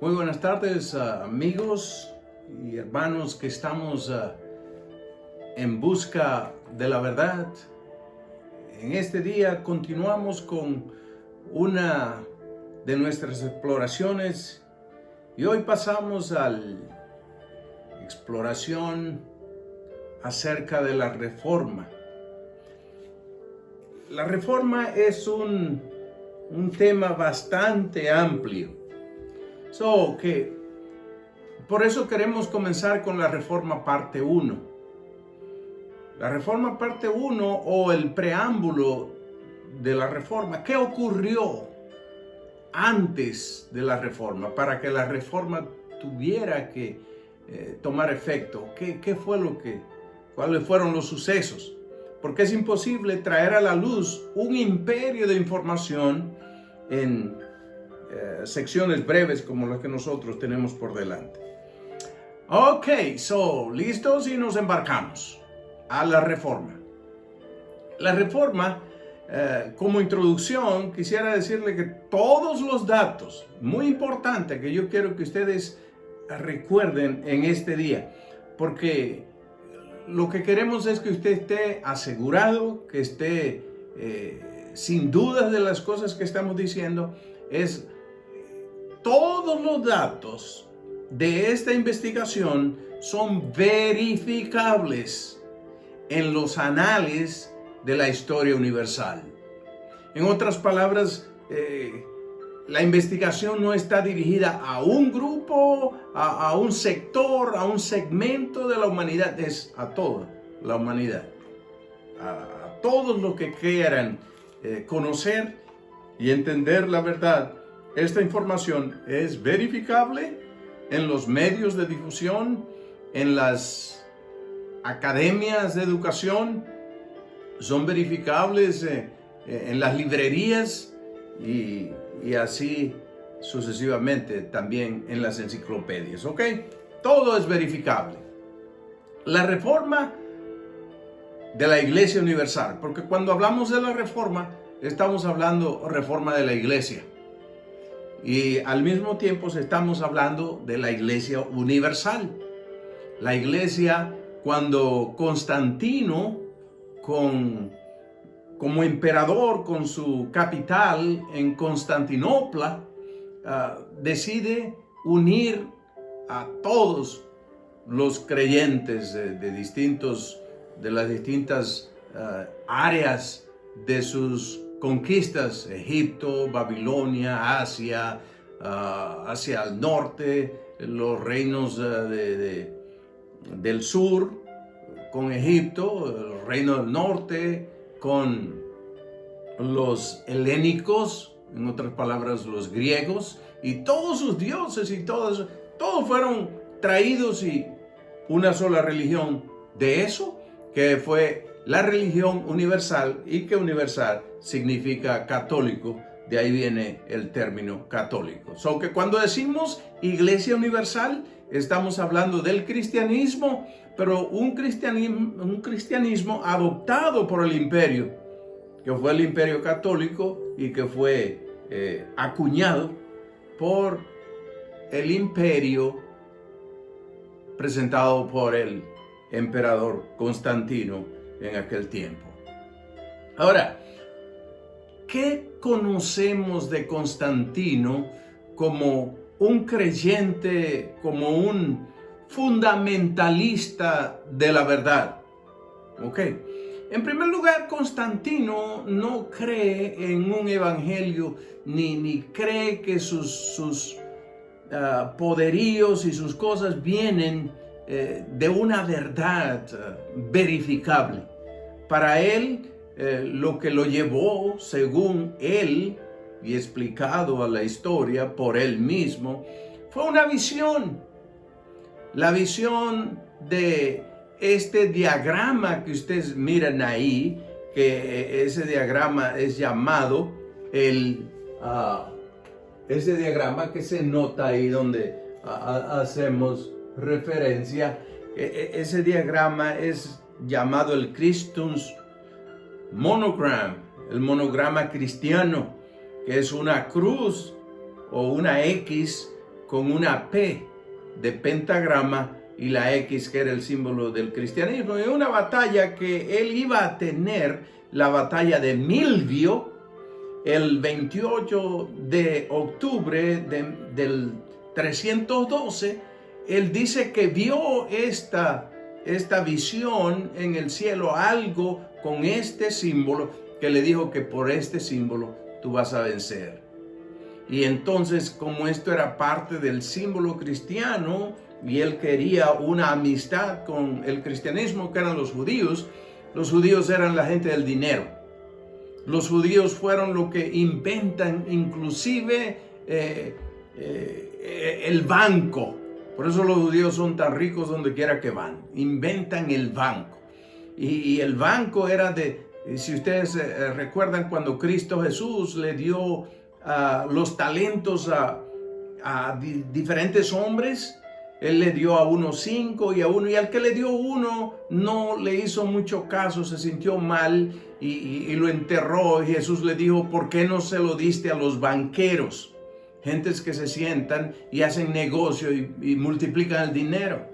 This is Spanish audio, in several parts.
Muy buenas tardes, amigos y hermanos que estamos en busca de la verdad. En este día continuamos con una de nuestras exploraciones y hoy pasamos a la exploración acerca de la Reforma. La Reforma es un tema bastante amplio. Por eso queremos comenzar con la Reforma parte 1. La Reforma parte 1 o el preámbulo de la Reforma. ¿Qué ocurrió antes de la Reforma para que la Reforma tuviera que tomar efecto? ¿Cuáles fueron los sucesos? Porque es imposible traer a la luz un imperio de información en secciones breves como las que nosotros tenemos por delante. Ok, listos y nos embarcamos a la Reforma. La Reforma, como introducción, quisiera decirle que todos los datos, muy importante que yo quiero que ustedes recuerden en este día, porque lo que queremos es que usted esté asegurado, que esté sin dudas de las cosas que estamos diciendo, es todos los datos de esta investigación son verificables en los anales de la historia universal. En otras palabras, la investigación no está dirigida a un grupo, a un sector, a un segmento de la humanidad, es a toda la humanidad, a todos los que quieran conocer y entender la verdad. Esta información es verificable en los medios de difusión, en las academias de educación, son verificables en las librerías y así sucesivamente también en las enciclopedias, ¿ok? Todo es verificable. La Reforma de la Iglesia Universal, porque cuando hablamos de la Reforma, estamos hablando reforma de la Iglesia. Y al mismo tiempo estamos hablando de la Iglesia Universal. La Iglesia, cuando Constantino, como emperador con su capital en Constantinopla, decide unir a todos los creyentes de las distintas áreas de sus conquistas, Egipto, Babilonia, Asia, hacia el norte, los reinos del sur con Egipto, el reino del norte con los helénicos, en otras palabras los griegos, y todos sus dioses y todos fueron traídos y una sola religión de eso, que fue la religión universal, y que universal significa católico, de ahí viene el término católico. Que cuando decimos Iglesia Universal, estamos hablando del cristianismo, pero un cristianismo adoptado por el imperio, que fue el imperio católico y que fue acuñado por el imperio presentado por el emperador Constantino en aquel tiempo. Ahora, ¿qué conocemos de Constantino como un creyente, como un fundamentalista de la verdad? Ok. En primer lugar, Constantino no cree en un evangelio, ni cree que sus poderíos y sus cosas vienen de una verdad verificable. Para él, lo que lo llevó, según él, y explicado a la historia por él mismo, fue una visión. La visión de este diagrama que ustedes miran ahí, que ese diagrama es llamado ese diagrama que se nota ahí donde hacemos referencia. Ese diagrama es llamado el Christus Monogram, el monograma cristiano, que es una cruz o una X con una P de pentagrama y la X, que era el símbolo del cristianismo. Es una batalla que él iba a tener, la batalla de Milvio, el 28 de octubre del 312. Él dice que vio esta visión en el cielo, algo con este símbolo, que le dijo que por este símbolo tú vas a vencer. Y entonces, como esto era parte del símbolo cristiano, y él quería una amistad con el cristianismo, que eran los judíos eran la gente del dinero. Los judíos fueron los que inventan inclusive el banco. Por eso los judíos son tan ricos donde quiera que van. Inventan el banco. Y el banco era si ustedes recuerdan, cuando Cristo Jesús le dio los talentos a diferentes hombres, él le dio a uno 5 y a uno, y al que le dio 1 no le hizo mucho caso, se sintió mal y lo enterró. Y Jesús le dijo: ¿por qué no se lo diste a los banqueros? Gentes que se sientan y hacen negocio y multiplican el dinero.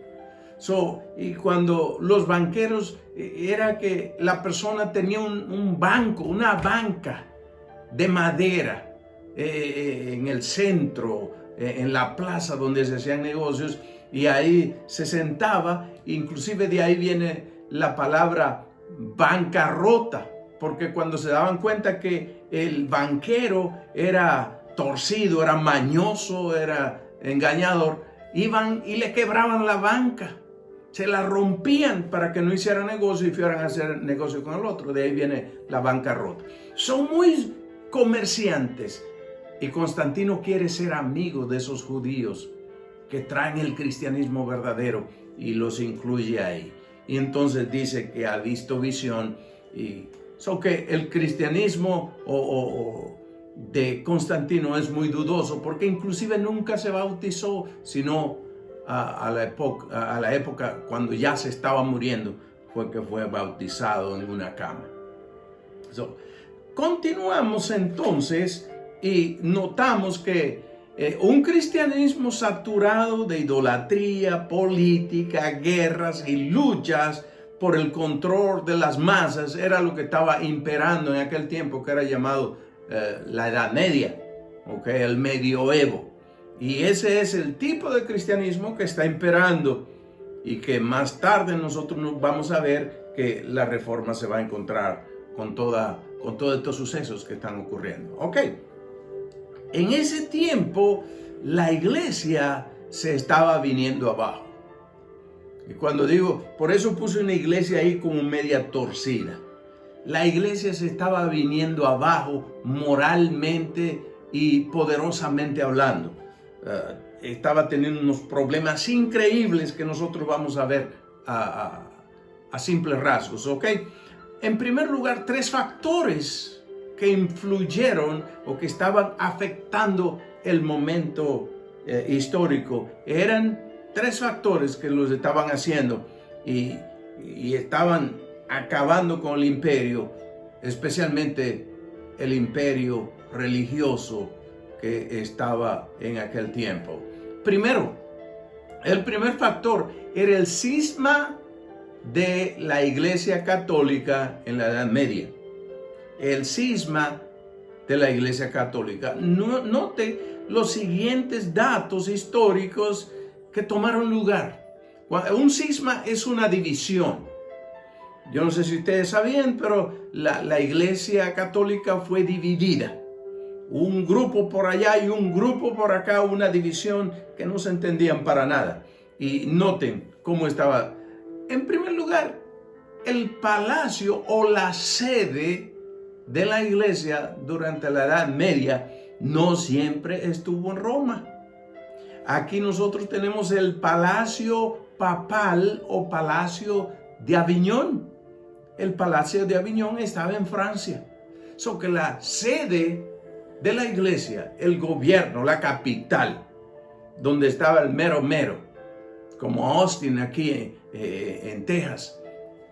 Y cuando los banqueros, era que la persona tenía un banco, una banca de madera en el centro, en la plaza donde se hacían negocios, y ahí se sentaba. Inclusive de ahí viene la palabra bancarrota, porque cuando se daban cuenta que el banquero era torcido, era mañoso, era engañador, iban y le quebraban la banca, se la rompían para que no hiciera negocio y fueran a hacer negocio con el otro. De ahí viene la bancarrota. Son muy comerciantes, y Constantino quiere ser amigo de esos judíos que traen el cristianismo verdadero y los incluye ahí. Y entonces dice que ha visto visión, y que el cristianismo de Constantino es muy dudoso, porque inclusive nunca se bautizó, sino a la época cuando ya se estaba muriendo, fue que fue bautizado en una cama. Continuamos entonces y notamos que un cristianismo saturado de idolatría, política, guerras y luchas por el control de las masas era lo que estaba imperando en aquel tiempo, que era llamado la Edad Media, el medioevo. Y ese es el tipo de cristianismo que está imperando, y que más tarde nosotros nos vamos a ver que la Reforma se va a encontrar con todos estos sucesos que están ocurriendo. En ese tiempo la iglesia se estaba viniendo abajo. Y cuando digo, por eso puse una iglesia ahí como media torcida. La iglesia se estaba viniendo abajo moralmente y poderosamente hablando. Estaba teniendo unos problemas increíbles que nosotros vamos a ver a simples rasgos. En primer lugar, 3 factores que influyeron o que estaban afectando el momento histórico. Eran 3 factores que los estaban haciendo y estaban acabando con el imperio, especialmente el imperio religioso que estaba en aquel tiempo. Primero, el primer factor era el cisma de la Iglesia Católica en la Edad Media. El cisma de la Iglesia Católica. Note los siguientes datos históricos que tomaron lugar. Un cisma es una división. Yo no sé si ustedes sabían, pero la Iglesia Católica fue dividida. Un grupo por allá y un grupo por acá, una división que no se entendían para nada. Y noten cómo estaba. En primer lugar, el palacio o la sede de la iglesia durante la Edad Media no siempre estuvo en Roma. Aquí nosotros tenemos el Palacio Papal o Palacio de Aviñón. El Palacio de Aviñón estaba en Francia. Que la sede de la iglesia, el gobierno, la capital, donde estaba el mero mero, como Austin aquí en Texas,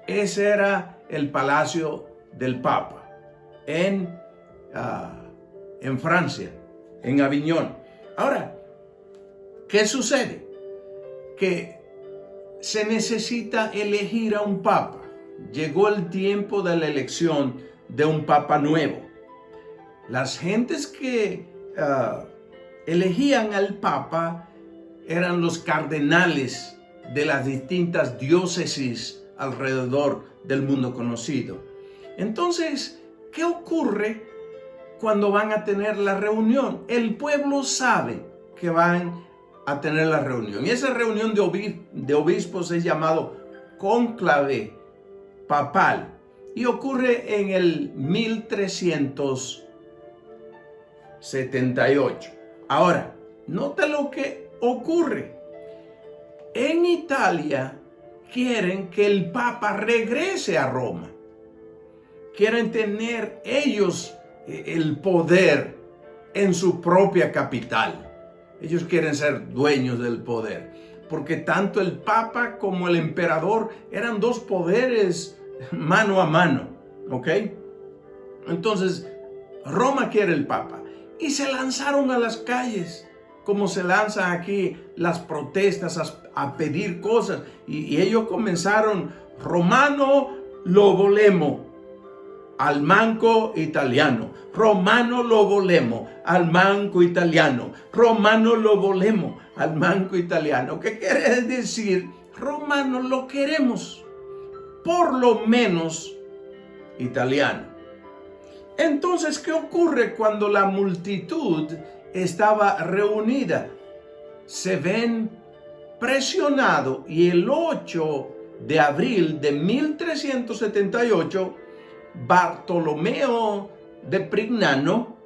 ese era el Palacio del Papa en Francia, en Aviñón. Ahora, ¿Qué sucede? Que se necesita elegir a un papa. Llegó el tiempo de la elección de un papa nuevo. Las gentes que elegían al papa eran los cardenales de las distintas diócesis alrededor del mundo conocido. Entonces, ¿qué ocurre cuando van a tener la reunión? El pueblo sabe que van a tener la reunión. Y esa reunión de obispos es llamado cónclave papal. Y ocurre en el 1378. Ahora, nota lo que ocurre. En Italia quieren que el Papa regrese a Roma. Quieren tener ellos el poder en su propia capital. Ellos quieren ser dueños del poder. Porque tanto el Papa como el emperador eran dos poderes mano a mano. ¿Ok? Entonces, Roma quiere el Papa. Y se lanzaron a las calles, como se lanzan aquí las protestas a pedir cosas. Y ellos comenzaron: Romano lo volemo al manco italiano, Romano lo volemo al manco italiano, Romano lo volemo al manco italiano. ¿Qué quiere decir? Romano lo queremos, por lo menos italiano. Entonces, ¿qué ocurre cuando la multitud estaba reunida? Se ven presionados y el 8 de abril de 1378, Bartolomeo de Prignano,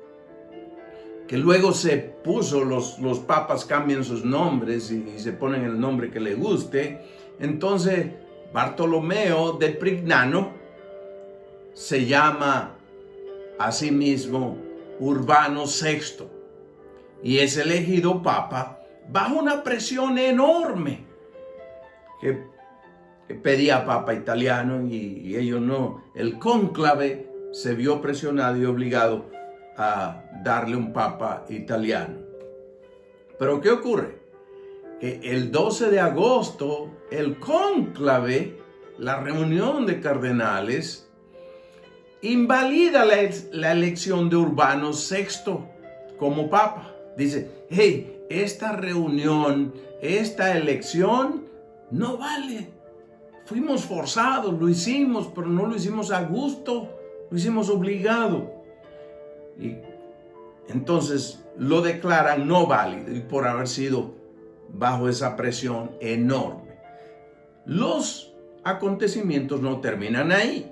que luego se puso, los papas cambian sus nombres y se ponen el nombre que les guste. Entonces, Bartolomeo de Prignano se llama asimismo Urbano VI y es elegido papa bajo una presión enorme que pedía papa italiano y ellos no. El cónclave se vio presionado y obligado a darle un papa italiano. Pero ¿qué ocurre? Que el 12 de agosto el cónclave, la reunión de cardenales, invalida la elección de Urbano VI como papa. Dice: hey, esta reunión, esta elección no vale. Fuimos forzados, lo hicimos, pero no lo hicimos a gusto, lo hicimos obligado. Y entonces lo declaran no válido y por haber sido bajo esa presión enorme. Los acontecimientos no terminan ahí.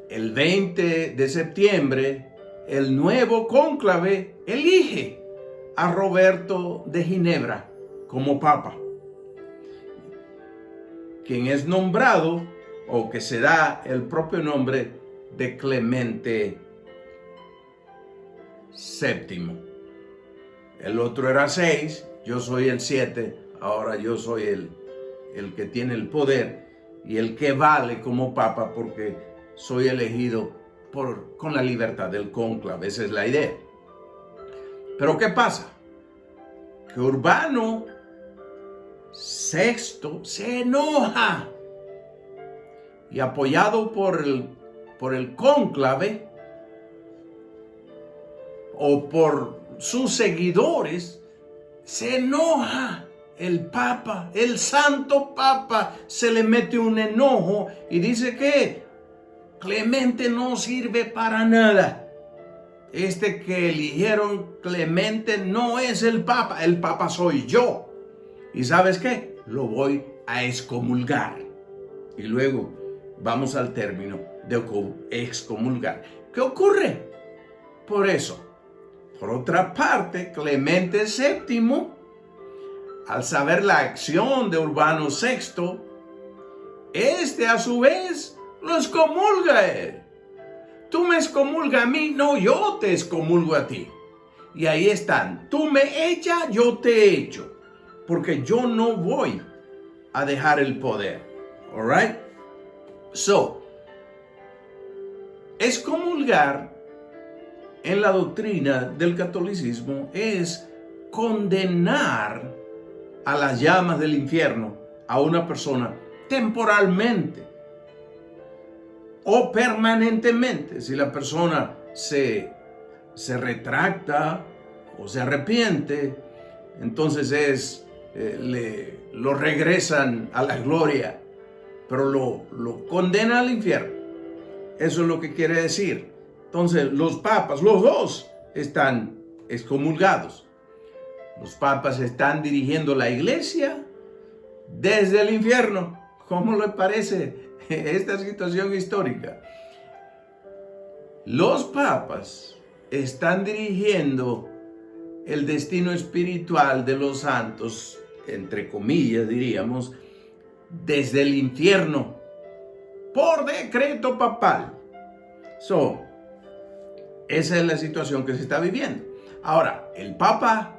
El 20 de septiembre, el nuevo cónclave elige a Roberto de Ginebra como papa, quien es nombrado, o que se da el propio nombre, de Clemente VII. El otro era 6, yo soy el 7, ahora yo soy el que tiene el poder y el que vale como papa porque soy elegido con la libertad del cónclave. Esa es la idea. Pero ¿qué pasa? Que Urbano VI se enoja y, apoyado por el cónclave o por sus seguidores, se enoja. El Papa, el Santo Papa, se le mete un enojo y dice que Clemente no sirve para nada. Este que eligieron, Clemente, no es el Papa soy yo. ¿Y sabes qué? Lo voy a excomulgar. Y luego vamos al término de excomulgar. ¿Qué ocurre? Por eso, por otra parte, Clemente VII, al saber la acción de Urbano VI, este a su vez lo excomulga a él. Tú me excomulgas a mí, no, yo te excomulgo a ti. Y ahí están, tú me echas, yo te echo, porque yo no voy a dejar el poder. All right? So, excomulgar en la doctrina del catolicismo es condenar a las llamas del infierno a una persona temporalmente o permanentemente. Si la persona se retracta o se arrepiente, entonces lo regresan a la gloria, pero lo condenan al infierno. Eso es lo que quiere decir. Entonces los papas, los dos, están excomulgados. Los papas están dirigiendo la iglesia desde el infierno. ¿Cómo le parece esta situación histórica? Los papas están dirigiendo el destino espiritual de los santos, entre comillas diríamos, desde el infierno, por decreto papal. Esa es la situación que se está viviendo. Ahora, el Papa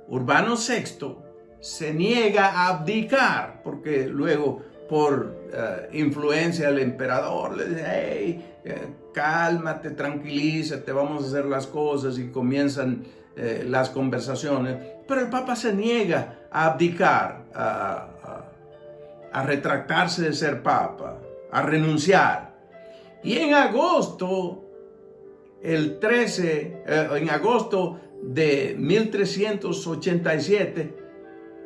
Urbano VI se niega a abdicar, porque luego, por influencia del emperador, le dice: hey, cálmate, tranquilízate, vamos a hacer las cosas, y comienzan las conversaciones. Pero el Papa se niega a abdicar, a retractarse de ser Papa, a renunciar. Y en agosto, en agosto de 1387,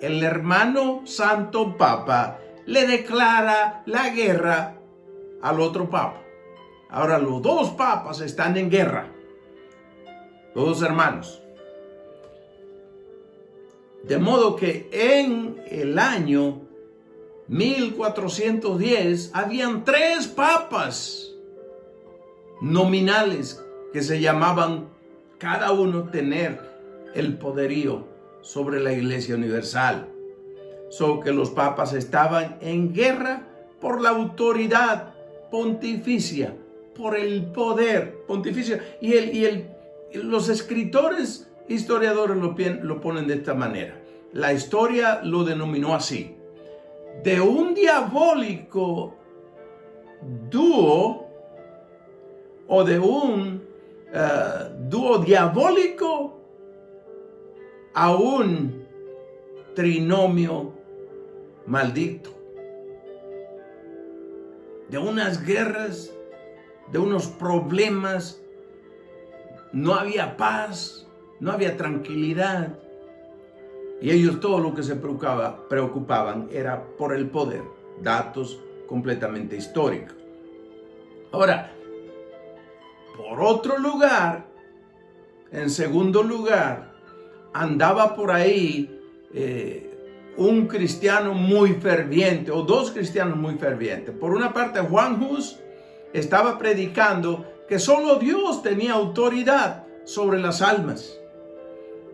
el hermano Santo Papa le declara la guerra al otro Papa. Ahora los dos papas están en guerra, los dos hermanos. De modo que en el año 1410 habían 3 papas nominales que se llamaban, cada uno tener el poderío sobre la Iglesia Universal. Que los papas estaban en guerra por la autoridad pontificia, por el poder pontificio. Y los escritores, historiadores lo ponen de esta manera. La historia lo denominó así: de un diabólico dúo, o de un dúo diabólico a un trinomio maldito. De unas guerras, de unos problemas, no había paz, no había tranquilidad. Y ellos todo lo que se preocupaban era por el poder. Datos completamente históricos. Ahora, por otro lugar, en segundo lugar, andaba por ahí un cristiano muy ferviente, o 2 cristianos muy fervientes. Por una parte, Juan Hus estaba predicando que solo Dios tenía autoridad sobre las almas.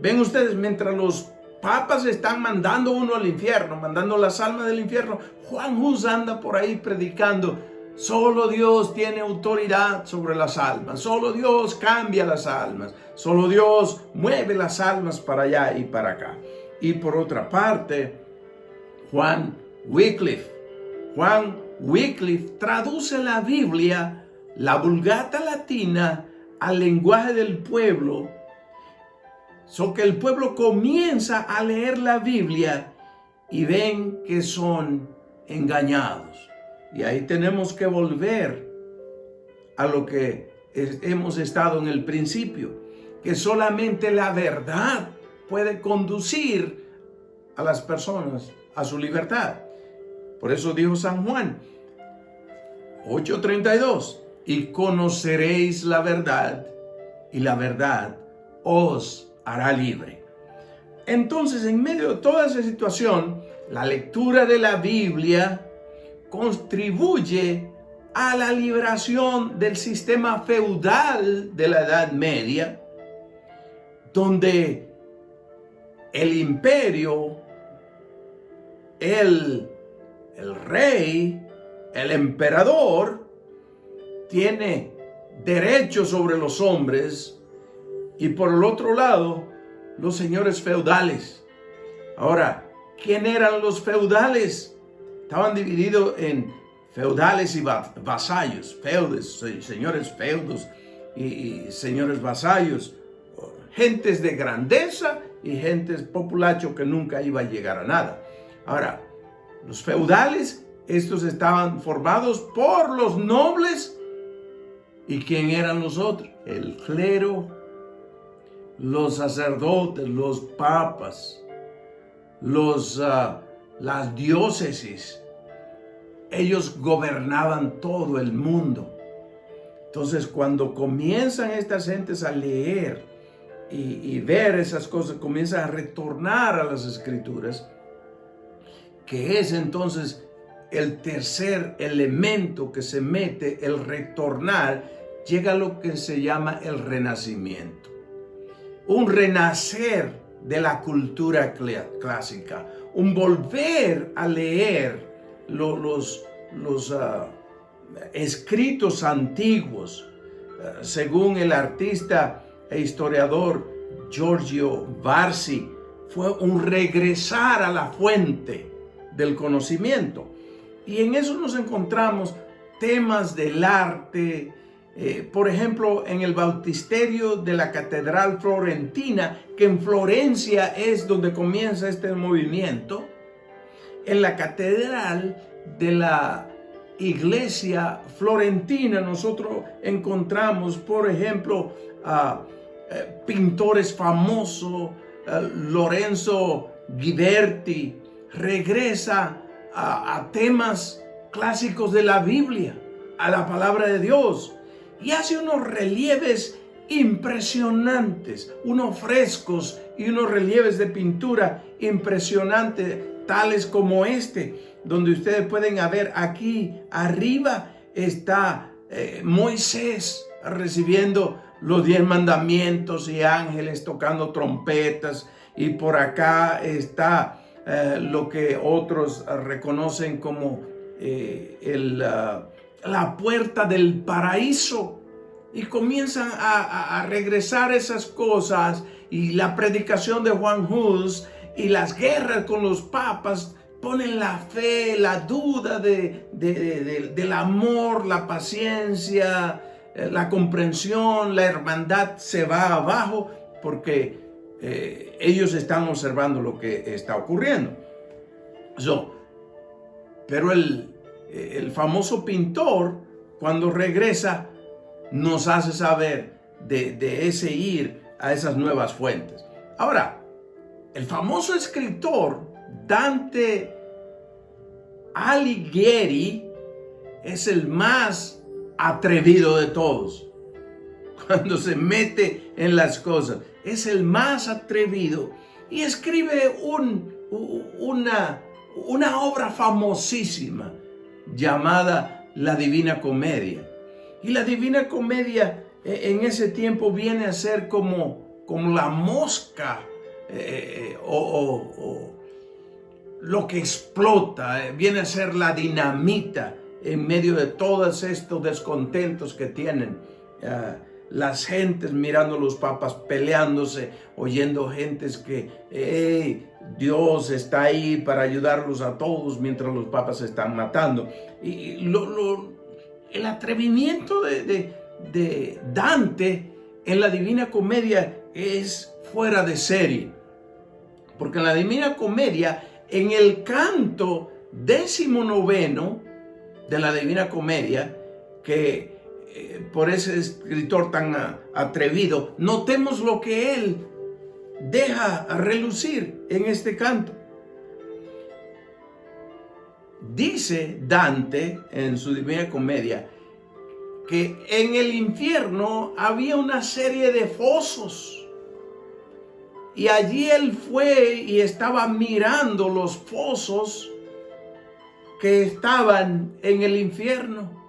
Ven ustedes, mientras los papas están mandando uno al infierno, mandando las almas del infierno, Juan Hus anda por ahí predicando: solo Dios tiene autoridad sobre las almas, solo Dios cambia las almas, solo Dios mueve las almas para allá y para acá. Y por otra parte, Juan Wycliffe traduce la Biblia, la Vulgata latina, al lenguaje del pueblo, que el pueblo comienza a leer la Biblia y ven que son engañados. Y ahí tenemos que volver a lo que hemos estado en el principio, que solamente la verdad puede conducir a las personas a su libertad. Por eso dijo San Juan 8:32: y conoceréis la verdad, y la verdad os hará libre. Entonces, en medio de toda esa situación, la lectura de la Biblia contribuye a la liberación del sistema feudal de la Edad Media, donde el imperio, el rey, el emperador, tiene derechos sobre los hombres, y por el otro lado, los señores feudales. Ahora, ¿quién eran los feudales? Estaban divididos en feudales y vasallos, feudes, señores feudos y señores vasallos, gentes de grandeza y gentes populacho que nunca iba a llegar a nada. Ahora, los feudales, estos estaban formados por los nobles. ¿Y quién eran los otros? El clero, los sacerdotes, los papas, las diócesis. Ellos gobernaban todo el mundo. Entonces, cuando comienzan estas gentes a leer y ver esas cosas, comienzan a retornar a las escrituras, que es entonces el tercer elemento que se mete, el retornar, llega a lo que se llama el renacimiento. Un renacer de la cultura clásica, un volver a leer los escritos antiguos, según el artista e historiador Giorgio Vasari, fue un regresar a la fuente del conocimiento. Y en eso nos encontramos temas del arte, por ejemplo, en el bautisterio de la Catedral Florentina, que en Florencia es donde comienza este movimiento. En la Catedral de la Iglesia Florentina nosotros encontramos, por ejemplo, pintores famosos. Lorenzo Ghiberti regresa a temas clásicos de la Biblia, a la palabra de Dios, y hace unos relieves impresionantes, unos frescos y unos relieves de pintura impresionantes, tales como este, donde ustedes pueden ver aquí arriba está Moisés recibiendo los 10 mandamientos y ángeles tocando trompetas, y por acá está lo que otros reconocen como la puerta del paraíso, y comienzan a regresar esas cosas, y la predicación de Juan Hus y las guerras con los papas ponen la fe, la duda del amor, la paciencia, la comprensión, la hermandad se va abajo porque ellos están observando lo que está ocurriendo. Pero el famoso pintor, cuando regresa, nos hace saber de ese ir a esas nuevas fuentes. Ahora, el famoso escritor Dante Alighieri es el más atrevido de todos. Cuando se mete en las cosas, es el más atrevido y escribe una obra famosísima llamada La Divina Comedia. Y la Divina Comedia en ese tiempo viene a ser como la mosca o lo que explota, viene a ser la dinamita en medio de todos estos descontentos que tienen las gentes, mirando a los papas peleándose, oyendo gentes que Dios está ahí para ayudarlos a todos mientras los papas se están matando. Y el atrevimiento de Dante en la Divina Comedia es fuera de serie, porque en la Divina Comedia, en el canto 19 de la Divina Comedia, que por ese escritor tan atrevido, notemos lo que él deja relucir en este canto. Dice Dante en su Divina Comedia que en el infierno había una serie de fosos, y allí él fue y estaba mirando los fosos que estaban en el infierno.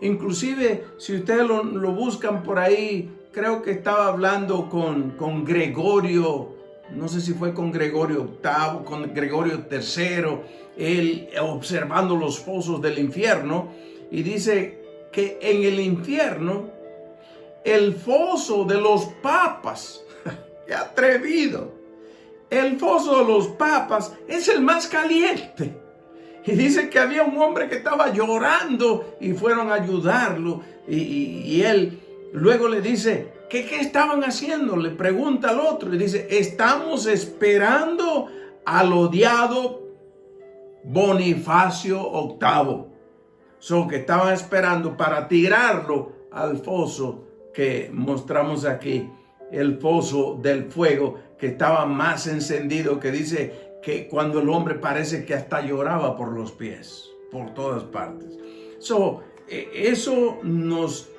Inclusive, si ustedes lo buscan por ahí, creo que estaba hablando con Gregorio, no sé si fue con Gregorio VIII, con Gregorio III, él observando los fosos del infierno, y dice que en el infierno, el foso de los papas, ¡qué atrevido! El foso de los papas es el más caliente. Y dice que había un hombre que estaba llorando y fueron a ayudarlo. Y él luego le dice, ¿Qué estaban haciendo? Le pregunta al otro y dice, estamos esperando al odiado Bonifacio VIII. Que estaban esperando para tirarlo al foso que mostramos aquí, el foso del fuego que estaba más encendido, que dice que cuando el hombre parece que hasta lloraba por los pies, por todas partes. Eso nos,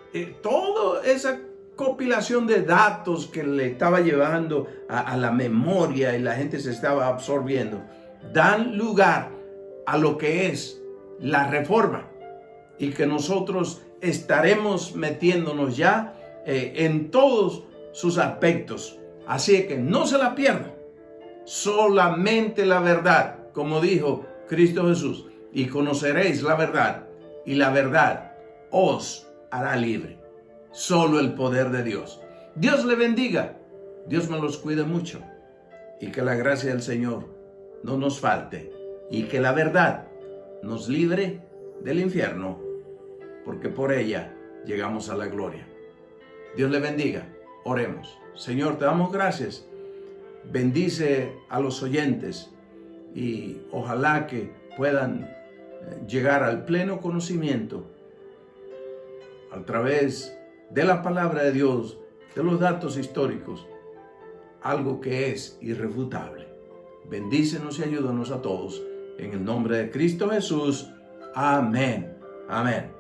toda esa compilación de datos que le estaba llevando a la memoria y la gente se estaba absorbiendo, dan lugar a lo que es la reforma, y que nosotros estaremos metiéndonos ya en todos sus aspectos. Así que no se la pierdan. Solamente la verdad, como dijo Cristo Jesús, y conoceréis la verdad, y la verdad os hará libre. Solo el poder de Dios. Dios le bendiga. Dios me los cuide mucho. Y que la gracia del Señor no nos falte. Y que la verdad nos libre del infierno, porque por ella llegamos a la gloria. Dios le bendiga. Oremos. Señor, te damos gracias. Bendice a los oyentes y ojalá que puedan llegar al pleno conocimiento a través de la palabra de Dios, de los datos históricos, algo que es irrefutable. Bendícenos y ayúdanos a todos. En el nombre de Cristo Jesús. Amén. Amén.